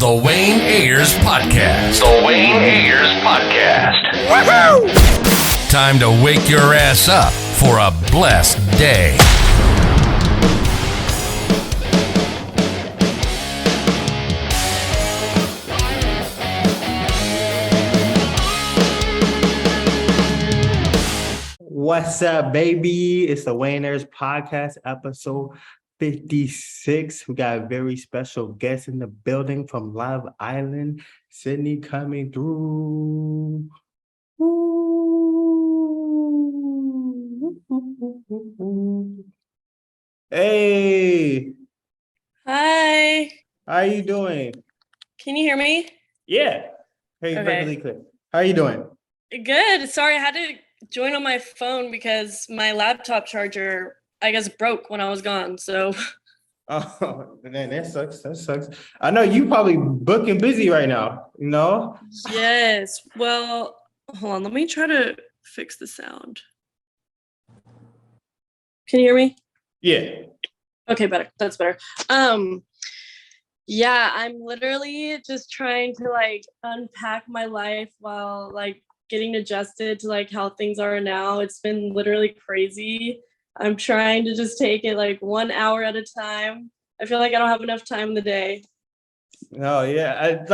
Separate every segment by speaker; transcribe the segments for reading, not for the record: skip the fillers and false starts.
Speaker 1: The Wayne Ayers Podcast. The Wayne Ayers Podcast. Woohoo! Time to wake your ass up for a blessed day.
Speaker 2: What's up, baby? It's the Wayne Ayers Podcast, episode 56. We got a very special guest in the building from Live Island, Sydney, coming through. Hey,
Speaker 3: Hi.
Speaker 2: how you doing?
Speaker 3: Can you hear me?
Speaker 2: Yeah. Hey,
Speaker 3: Okay.
Speaker 2: perfectly clear. How you doing?
Speaker 3: Good. Sorry, I had to join on my phone because my laptop charger, I guess, broke when I was gone. So
Speaker 2: Oh, man, that sucks. That sucks. I know you probably booking busy right now, you know?
Speaker 3: yes. Well, hold on. Let me try to fix the sound. Can you hear me?
Speaker 2: Yeah.
Speaker 3: Okay, better. That's better. Yeah, I'm literally just trying to unpack my life while getting adjusted to how things are now. It's been literally crazy. I'm trying to just take it 1 hour at a time. I feel like I don't have enough time in the day.
Speaker 2: Oh yeah.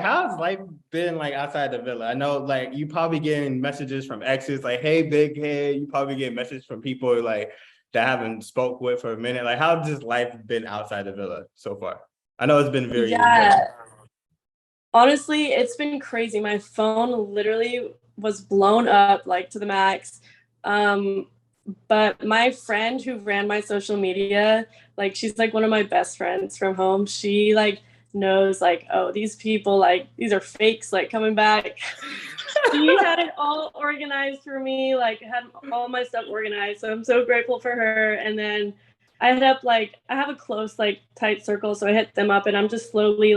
Speaker 2: How's life been outside the villa? I know you probably getting messages from exes hey, big head. You probably getting messages from people that haven't spoke with for a minute. How's this life been outside the villa so far? I know it's been very
Speaker 3: Yeah. Honestly, it's been crazy. My phone literally was blown up to the max. But my friend who ran my social media, she's one of my best friends from home. She knows oh, these people these are fakes coming back. She had it all organized for me, had all my stuff organized. So I'm so grateful for her. And then I hit up I have a close tight circle, so I hit them up and I'm just slowly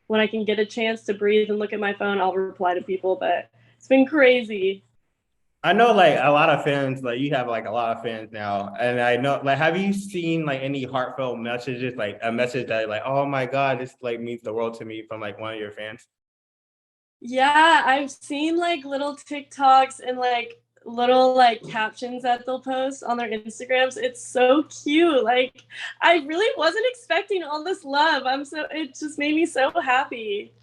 Speaker 3: when I can get a chance to breathe and look at my phone, I'll reply to people. But it's been crazy.
Speaker 2: I know a lot of fans, you have a lot of fans now. And I know have you seen any heartfelt messages, a message that oh my God, this means the world to me from one of your fans?
Speaker 3: Yeah, I've seen little TikToks and little captions that they'll post on their Instagrams. It's so cute. I really wasn't expecting all this love. It just made me so happy.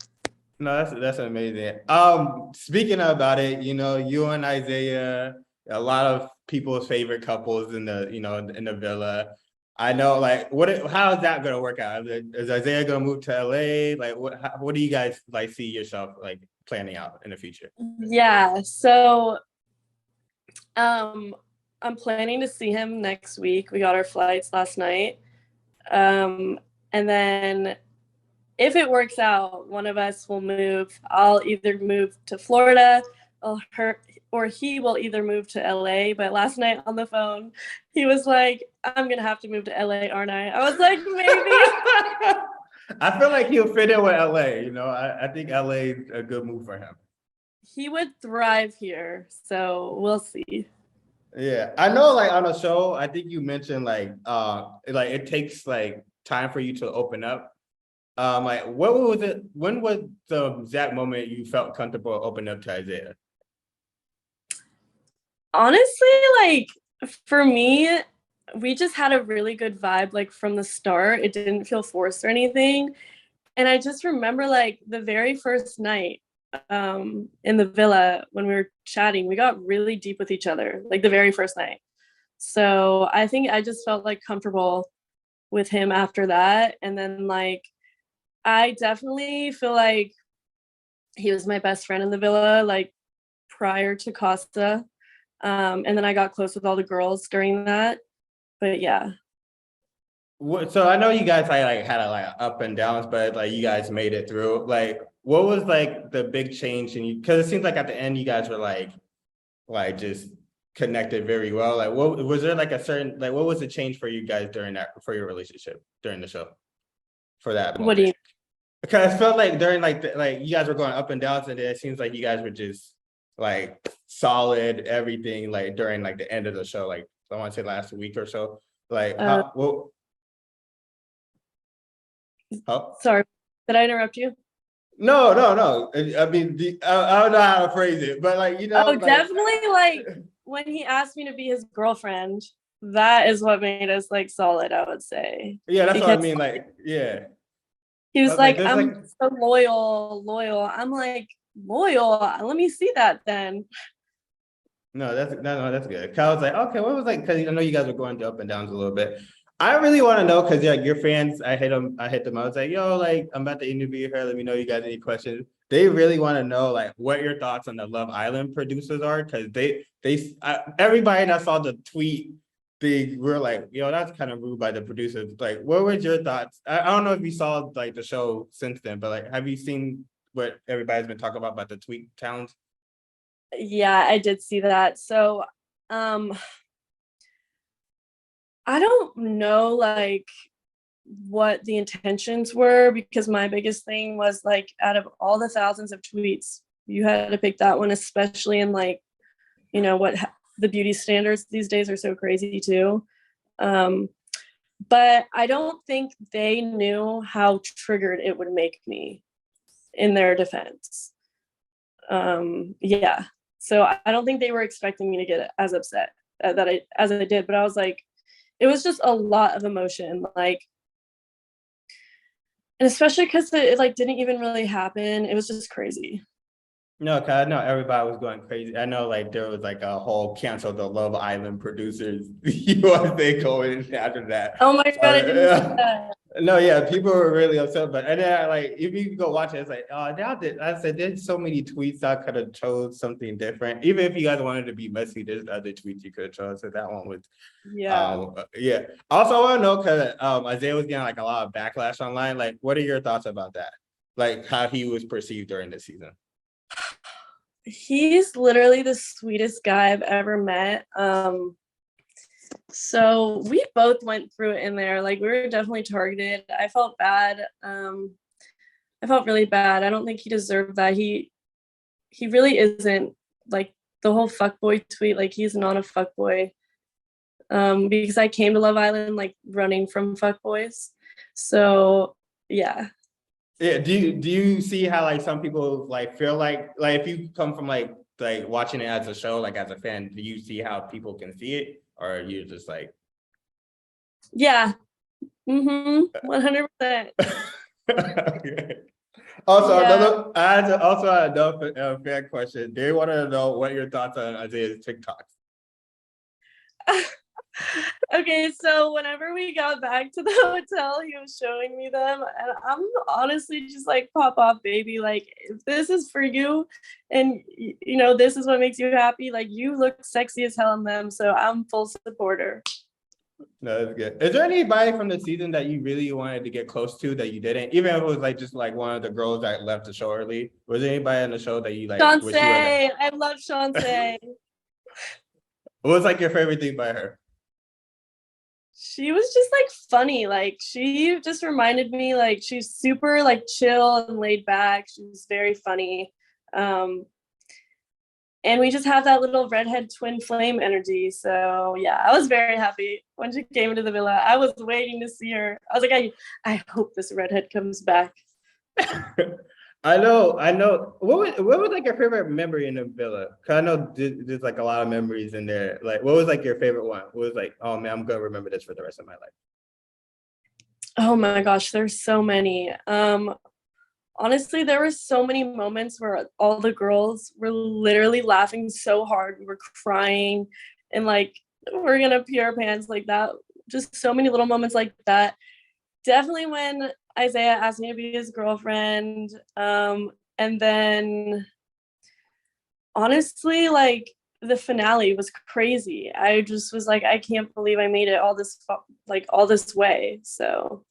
Speaker 2: No, that's amazing. Speaking about it, you and Isaiah, a lot of people's favorite couples in the in the villa. I know how is that gonna work out? Is Isaiah gonna move to LA? What do you guys see yourself planning out in the future?
Speaker 3: Yeah, so I'm planning to see him next week. We got our flights last night. And then if it works out, one of us will move. I'll either move to Florida or he will either move to LA. But last night on the phone, he was like, I'm going to have to move to LA, aren't I? I was like, maybe.
Speaker 2: I feel like he'll fit in with LA. I think LA is a good move for him.
Speaker 3: He would thrive here. So we'll see.
Speaker 2: Yeah, I know on a show, I think you mentioned it takes time for you to open up. What was it? When was the exact moment you felt comfortable opening up to Isaiah?
Speaker 3: Honestly, for me, we just had a really good vibe from the start. It didn't feel forced or anything. And I just remember the very first night in the villa when we were chatting, we got really deep with each other, the very first night. So I think I just felt comfortable with him after that. And then I definitely feel he was my best friend in the villa, prior to Costa. And then I got close with all the girls during that. But yeah.
Speaker 2: So I know you guys had up and downs, but you guys made it through. What was the big change in you? Because it seems at the end you guys were just connected very well. What was there a certain what was the change for you guys for your relationship during the show? For that moment?
Speaker 3: What do you?
Speaker 2: Because I felt during you guys were going up and downs, and then it seems you guys were just solid everything during the end of the show. I want to say last week or so.
Speaker 3: Sorry. Did I interrupt you?
Speaker 2: No. I mean, I don't know how to phrase it, but like,
Speaker 3: Oh,
Speaker 2: like,
Speaker 3: definitely like when he asked me to be his girlfriend, that is what made us like solid, I would say.
Speaker 2: yeah, that's what I
Speaker 3: Because
Speaker 2: mean. Like, yeah,
Speaker 3: he
Speaker 2: I
Speaker 3: was
Speaker 2: was like,
Speaker 3: like,
Speaker 2: there's like,
Speaker 3: I'm so loyal. I'm like, loyal? Let me see that then.
Speaker 2: no, that's good. Kyle was like, okay, what was like, because I know you guys were going up and downs a little bit. I really want to know because yeah, your fans, I hit them. I was like, yo, like, I'm about to interview her. Let me know you guys any questions. They really want to know like what your thoughts on the Love Island producers are because everybody that saw the tweet, they were like, yo, that's kind of rude by the producers. Like, what were your thoughts? I don't know if you saw like the show since then, but like, have you seen what everybody's been talking about the tweet challenge?
Speaker 3: Yeah, I did see that. So, um, I don't know like what the intentions were because my biggest thing was like out of all the thousands of tweets, you had to pick that one, especially in like, what the beauty standards these days are so crazy too. But I don't think they knew how triggered it would make me in their defense. Yeah. So I don't think they were expecting me to get as upset as I did, but I was like, it was just a lot of emotion, like, and especially because it like didn't even really happen. It was just crazy.
Speaker 2: No, cause I know everybody was going crazy. I know like there was like a whole cancel the Love Island producers USA going after that.
Speaker 3: Oh my god, I didn't see that.
Speaker 2: No, yeah, people were really upset. But and then like if you go watch it, it's like I said there's so many tweets I could have chose something different. Even if you guys wanted to be messy, there's other tweets you could have chose. So that one was
Speaker 3: Yeah.
Speaker 2: yeah. Also, I want to know because Isaiah was getting like a lot of backlash online. Like, what are your thoughts about that? Like how he was perceived during the season.
Speaker 3: He's literally the sweetest guy I've ever met. So we both went through it in there. Like we were definitely targeted. I felt bad. I felt really bad. I don't think he deserved that. He really isn't like the whole fuckboy tweet. Like he's not a fuckboy. Because I came to Love Island like running from fuckboys. So yeah.
Speaker 2: Yeah, do you see how like some people like feel like if you come from like watching it as a show, like as a fan, do you see how people can see it? Or are you just like
Speaker 3: Yeah. 100%.
Speaker 2: okay. Also,
Speaker 3: Yeah.
Speaker 2: also had another fan question. They wanted to know what your thoughts on Isaiah's TikToks.
Speaker 3: Okay, so whenever we got back to the hotel, he was showing me them, and I'm honestly just like, pop off, baby. Like, if this is for you, and this is what makes you happy, like, you look sexy as hell in them, so I'm full supporter.
Speaker 2: No, that's good. Is there anybody from the season that you really wanted to get close to that you didn't? Even if it was like just like one of the girls that left the show early. Was there anybody on the show that you like wish you
Speaker 3: Chante, I love Chante.
Speaker 2: What was like your favorite thing by her?
Speaker 3: She was just like funny. Like she just reminded me like she's super like chill and laid back. She was very funny. And we just have that little redhead twin flame energy. So yeah, I was very happy when she came into the villa. I was waiting to see her. I was like, I hope this redhead comes back.
Speaker 2: I know. What was like your favorite memory in the villa? Cause I know there's like a lot of memories in there. Like, what was like your favorite one? What was like, oh man, I'm gonna remember this for the rest of my life.
Speaker 3: Oh my gosh, there's so many. Honestly, there were so many moments where all the girls were literally laughing so hard. We were crying and like we're gonna pee our pants like that. Just so many little moments like that. Definitely when Isaiah asked me to be his girlfriend. And then honestly, like the finale was crazy. I just was like, I can't believe I made it all this way. So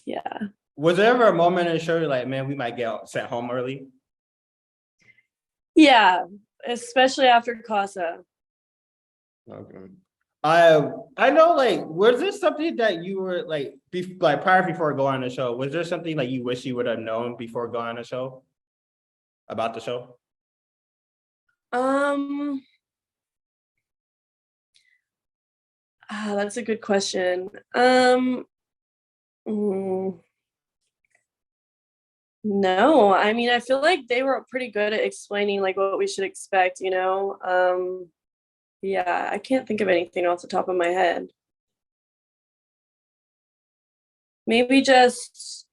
Speaker 3: yeah.
Speaker 2: Was there ever a moment in the show you're like, man, we might get sent home early?
Speaker 3: Yeah, especially after Casa.
Speaker 2: Okay. I know, like, was there something that you were like, prior before going on the show? Was there something like you wish you would have known before going on the show about the show?
Speaker 3: That's a good question. No, I mean, I feel like they were pretty good at explaining like what we should expect, you know? Yeah, I can't think of anything off the top of my head. Maybe just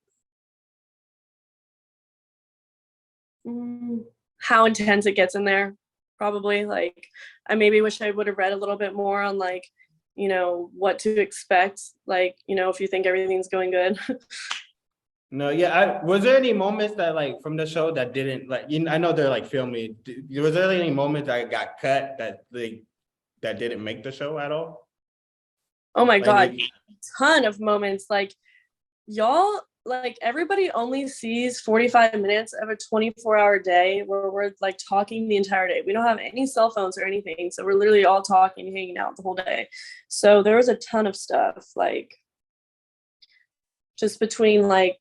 Speaker 3: how intense it gets in there. Probably like I maybe wish I would have read a little bit more on like, you know, what to expect. Like, you know, if you think everything's going good.
Speaker 2: No, yeah. Was there any moments that like from the show that didn't like? I know they're like filming. Was there any moments that got cut that didn't make the show at all?
Speaker 3: Oh my
Speaker 2: Like,
Speaker 3: God, ton of moments. Like y'all, like everybody only sees 45 minutes of a 24-hour day where we're like talking the entire day. We don't have any cell phones or anything. So we're literally all talking, hanging out the whole day. So there was a ton of stuff, like just between like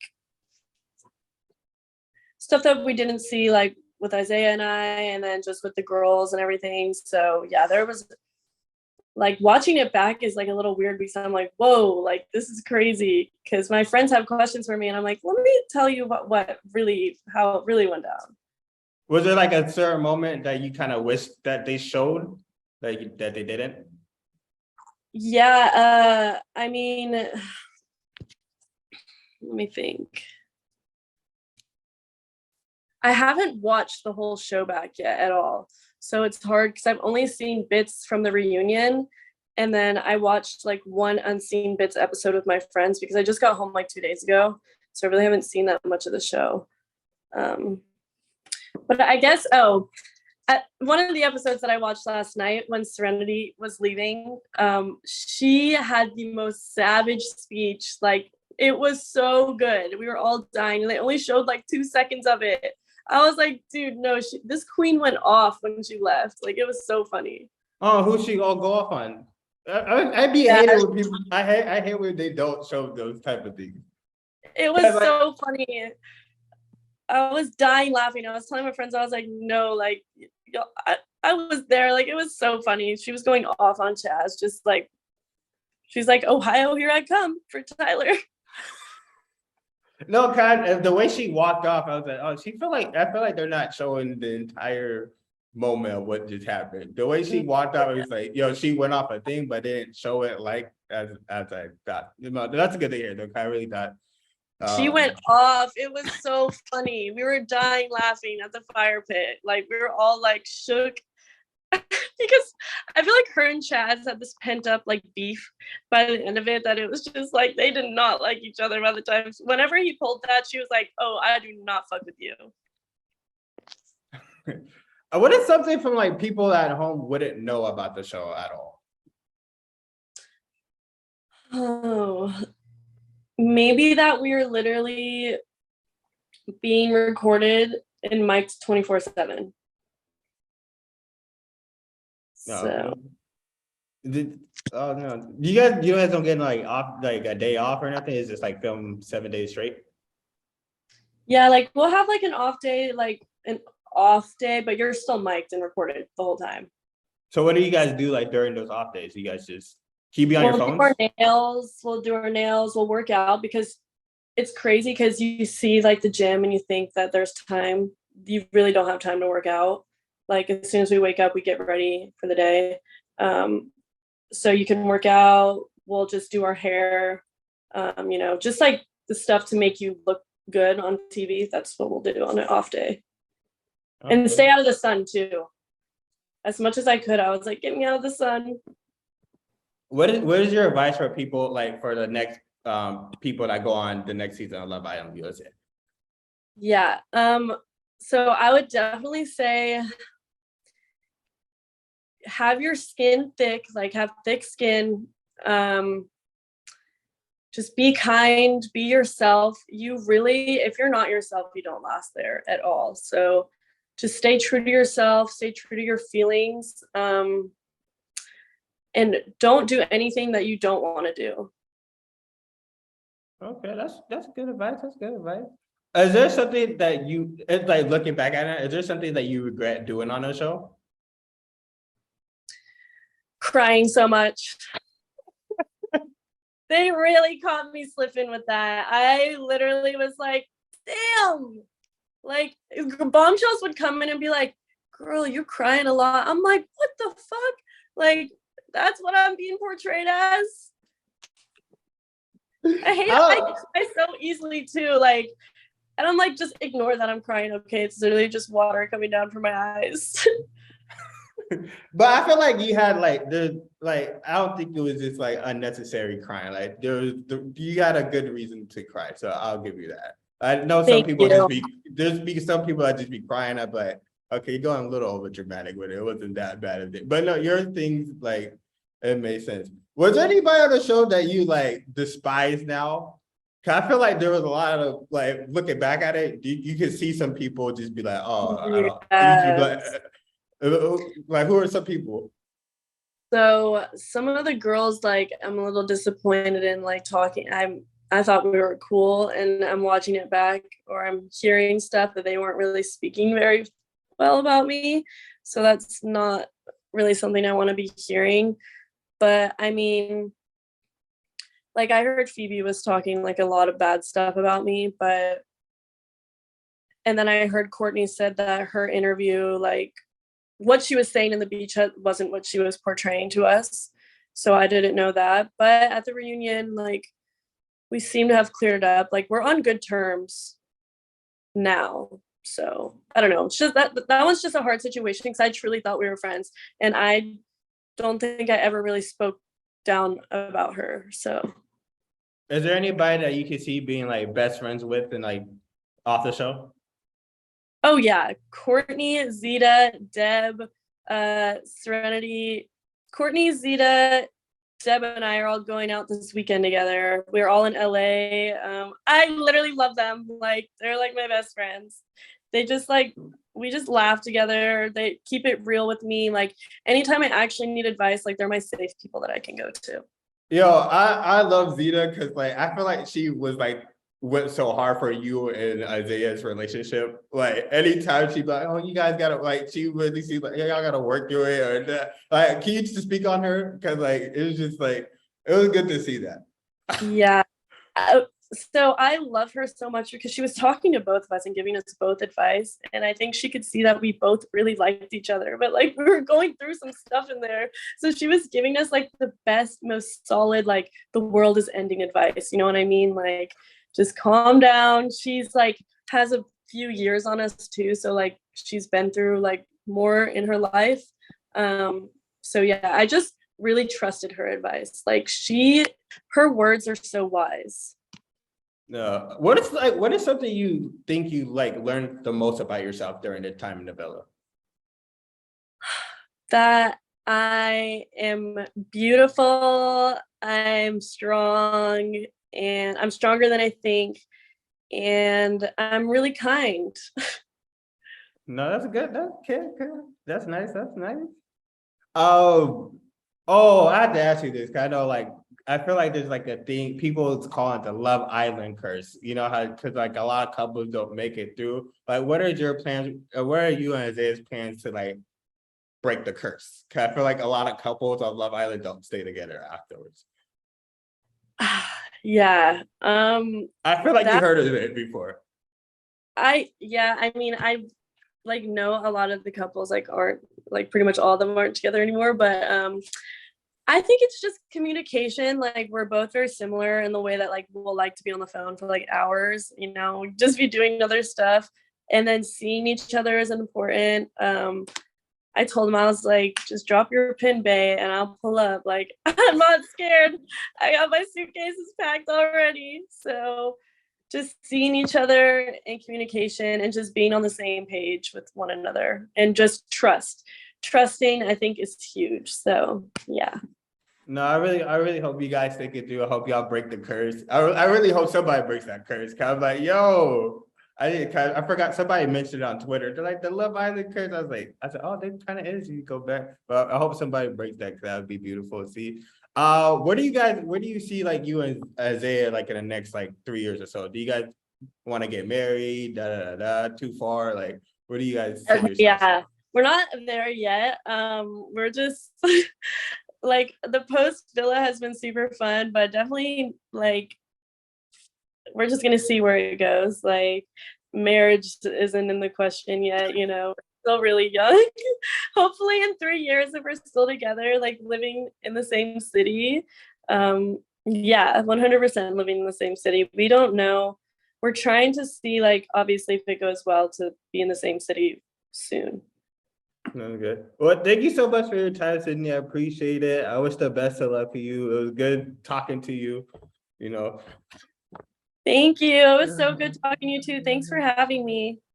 Speaker 3: stuff that we didn't see like with Isaiah and I, and then just with the girls and everything. So yeah, there was like watching it back is like a little weird because I'm like, whoa, like this is crazy. Because my friends have questions for me, and I'm like, let me tell you what really how it really went down.
Speaker 2: was there like a certain moment that you kind of wished that they showed that they didn't?
Speaker 3: Yeah, I mean, let me think. I haven't watched the whole show back yet at all. So it's hard because I've only seen bits from the reunion. And then I watched like one unseen bits episode with my friends because I just got home like 2 days ago. So I really haven't seen that much of the show. But I guess, at one of the episodes that I watched last night when Serenity was leaving, she had the most savage speech. Like, it was so good. We were all dying, and they only showed like 2 seconds of it. I was like, dude, no, this queen went off when she left. Like, it was so funny.
Speaker 2: Oh, who's she all go off on? I'd be hating when people. I hate when they don't show those type of things.
Speaker 3: It was so funny. I was dying laughing. I was telling my friends, I was like, no, like, I was there. Like, it was so funny. She was going off on Chaz, just like, she's like, Ohio, here I come for Tyler.
Speaker 2: No, kind of the way she walked off, I was like, oh, I feel like they're not showing the entire moment of what just happened. The way she walked off, it was like, she went off a thing, but they didn't show it like as I thought. That's a good to hear though. I really thought.
Speaker 3: She went off. It was so funny. We were dying laughing at the fire pit. Like, we were all like shook because I feel like her and Chaz had this pent up like beef by the end of it, that it was just like they did not like each other by the time. Whenever he pulled that, she was like, oh, I do not fuck with you.
Speaker 2: What is something from like people at home wouldn't know about the show at all?
Speaker 3: Oh, maybe that we're literally being recorded and mic'd 24/7. So
Speaker 2: Oh no, you guys don't get like off, like a day off or nothing? It's just like film 7 days straight.
Speaker 3: yeah, like we'll have like an off day, but you're still mic'd and recorded the whole time.
Speaker 2: So what do you guys do like during those off days? You guys just keep on your phones?
Speaker 3: We'll do our nails, we'll work out, because it's crazy because you see like the gym and you think that there's time. You really don't have time to work out. Like, as soon as we wake up, we get ready for the day. So you can work out. We'll just do our hair, just like the stuff to make you look good on TV. That's what we'll do on an off day. Okay. And stay out of the sun too. As much as I could, I was like, get me out of the sun.
Speaker 2: What is your advice for people, like for the next people that go on the next season of Love Island USA?
Speaker 3: Yeah. So I would definitely say have your skin thick, like have thick skin. Just be kind, be yourself. You really, if you're not yourself, you don't last there at all. So just stay true to yourself, stay true to your feelings, and don't do anything that you don't want to do.
Speaker 2: Okay, that's good advice. That's good advice. Is there something that it's like looking back at it, is there something that you regret doing on the show?
Speaker 3: Crying so much. They really caught me slipping with that. I literally was like, damn. Like, bombshells would come in and be like, girl, you're crying a lot. I'm like, what the fuck? Like, that's what I'm being portrayed as. I hate it. I cry so easily too. Like, and I'm like, just ignore that I'm crying. Okay, it's literally just water coming down from my eyes.
Speaker 2: But I feel like you had like I don't think it was just like unnecessary crying. Like you got a good reason to cry, so I'll give you that. I know some people just be some people that just be crying up, like, okay, you're going a little over dramatic with it. It wasn't that bad of it. But no, your things like it made sense. Was there anybody on the show that you like despise now? Cause I feel like there was a lot of like looking back at it, you could see some people just be like, oh, I don't.
Speaker 3: Yes.
Speaker 2: Like who are some people?
Speaker 3: So some of the girls, like, I'm a little disappointed in like talking. I thought we were cool, and I'm watching it back, or I'm hearing stuff that they weren't really speaking very well about me. So that's not really something I want to be hearing. But I mean, like, I heard Phoebe was talking like a lot of bad stuff about me, and then I heard Courtney said that her interview, like, what she was saying in the beach hut wasn't what she was portraying to us. So I didn't know that. But at the reunion, like, we seem to have cleared it up. Like, we're on good terms now. So I don't know. It's just that was just a hard situation because I truly thought we were friends. And I don't think I ever really spoke down about her. So
Speaker 2: is there anybody that you can see being like best friends with and like off the show?
Speaker 3: Oh yeah, Courtney, Zeta, Deb, Serenity. Courtney, Zeta, Deb, and I are all going out this weekend together. We're all in LA. I literally love them. Like, they're like my best friends. They just like, we just laugh together. They keep it real with me. Like, anytime I actually need advice, like, they're my safe people that I can go to.
Speaker 2: Yo, I love Zeta because like I feel like she was like went so hard for you and Isaiah's relationship. Like anytime she'd be like, oh, you guys gotta like, she really seems like, yeah, y'all gotta work through it or that. Like, can you just speak on her? Because like it was just like it was good to see that.
Speaker 3: Yeah. So I love her so much because she was talking to both of us and giving us both advice. And I think she could see that we both really liked each other, but like we were going through some stuff in there. So she was giving us like the best, most solid, like, the world is ending advice. You know what I mean? Like, just calm down. She's like, has a few years on us too. So like, she's been through like more in her life. So yeah, I just really trusted her advice. Like, her words are so wise.
Speaker 2: What is something you think you like learned the most about yourself during the time in the villa?
Speaker 3: That I am beautiful, I'm strong, and I'm stronger than I think, and I'm really kind.
Speaker 2: No, that's good. That's okay. That's nice. That's nice. Oh, I have to ask you this. 'Cause I know, like, I feel like there's like a thing people call it the Love Island curse. You know how, because like a lot of couples don't make it through. Like, what are your plans? What are you and Isaiah's plans to like break the curse? Because I feel like a lot of couples on Love Island don't stay together afterwards.
Speaker 3: Yeah.
Speaker 2: I feel like you heard of it before.
Speaker 3: I mean, I like know a lot of the couples like aren't, like, pretty much all of them aren't together anymore, but I think it's just communication. Like, we're both very similar in the way that like we'll like to be on the phone for like hours, you know, just be doing other stuff, and then seeing each other is important. I told him, I was like, just drop your pin, bae, and I'll pull up. Like, I'm not scared. I got my suitcases packed already. So just seeing each other in communication and just being on the same page with one another, and just trusting, I think, is huge. So yeah.
Speaker 2: No, I really hope you guys think it through. I hope y'all break the curse. I really hope somebody breaks that curse. Cause I'm like, yo, I forgot somebody mentioned it on Twitter. They're like the Love Island curse. I said, oh, they kind of is. You go back, but I hope somebody breaks that. Cause that would be beautiful to see. Where do you see like you and Isaiah like in the next like 3 years or so? Do you guys want to get married? Too far? Like, where do you guys see yourselves?
Speaker 3: Yeah, we're not there yet. We're just like, the post villa has been super fun, but definitely like we're just gonna see where it goes. Like marriage isn't in the question yet, you know. We're still really young. Hopefully in 3 years, if we're still together, like living in the same city. Yeah, 100% living in the same city. We don't know. We're trying to see, like, obviously if it goes well, to be in the same city soon.
Speaker 2: No, good. Well, thank you so much for your time, Sydney. I appreciate it. I wish the best of luck for you. It was good talking to you, you know.
Speaker 3: Thank you. It was so good talking to you too. Thanks for having me.